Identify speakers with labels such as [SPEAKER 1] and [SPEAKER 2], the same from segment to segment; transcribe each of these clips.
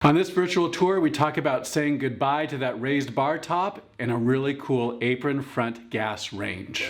[SPEAKER 1] On this virtual tour, we talk about saying goodbye to that raised bar top and a really cool apron front gas range.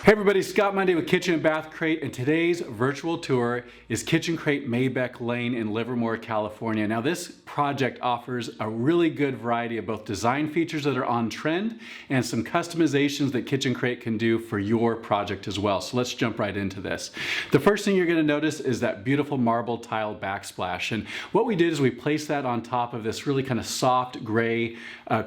[SPEAKER 1] Hey everybody, Scott Monday with Kitchen and Bath Crate, and today's virtual tour is Kitchen Crate Maybeck Lane in Livermore, California. Now this project offers a really good variety of both design features that are on trend and some customizations that Kitchen Crate can do for your project as well. So let's jump right into this. The first thing you're going to notice is that beautiful marble tile backsplash, and what we did is we placed that on top of this really kind of soft gray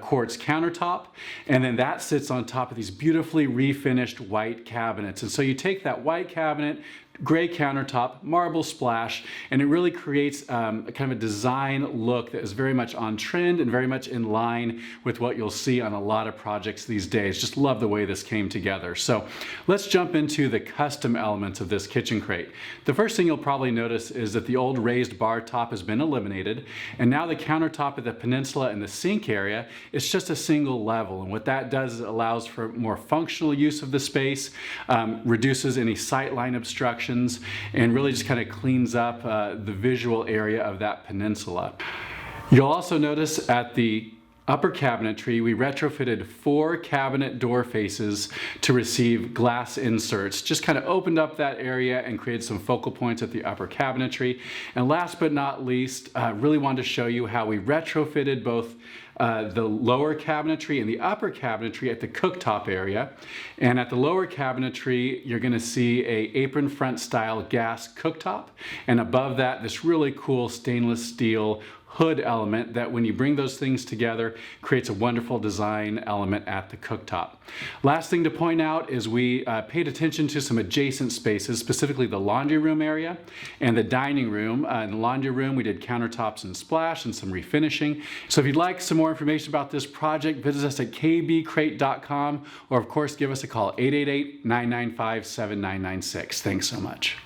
[SPEAKER 1] quartz countertop, and then that sits on top of these beautifully refinished white cabinets. And so you take that white cabinet, gray countertop, marble splash, and it really creates a kind of a design look that is very much on trend and very much in line with what you'll see on a lot of projects these days. Just love the way this came together. So let's jump into the custom elements of this kitchen crate. The first thing you'll probably notice is that the old raised bar top has been eliminated, and now the countertop at the peninsula and the sink area is just a single level. And what that does is it allows for more functional use of the space, reduces any sightline obstruction, and really just kind of cleans up the visual area of that peninsula. You'll also notice at the upper cabinetry, we retrofitted 4 cabinet door faces to receive glass inserts. Just kind of opened up that area and created some focal points at the upper cabinetry. And last but not least, really wanted to show you how we retrofitted both the lower cabinetry and the upper cabinetry at the cooktop area. And at the lower cabinetry, you're going to see a apron front style gas cooktop. And above that, this really cool stainless steel hood element that when you bring those things together creates a wonderful design element at the cooktop. Last thing to point out is we paid attention to some adjacent spaces, specifically the laundry room area and the dining room. In the laundry room we did countertops and splash and some refinishing. So if you'd like some more information about this project, visit us at kbcrate.com, or of course give us a call, 888-995-7996. Thanks so much.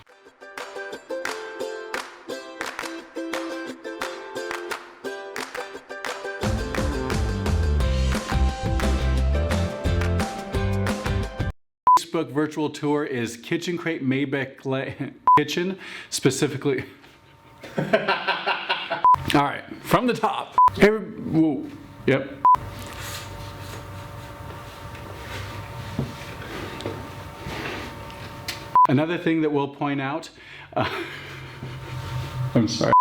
[SPEAKER 1] Facebook virtual tour is Kitchen Crate Maybeck Kitchen, specifically. All right, from the top. Whoa. Yep. Another thing that we'll point out, I'm sorry.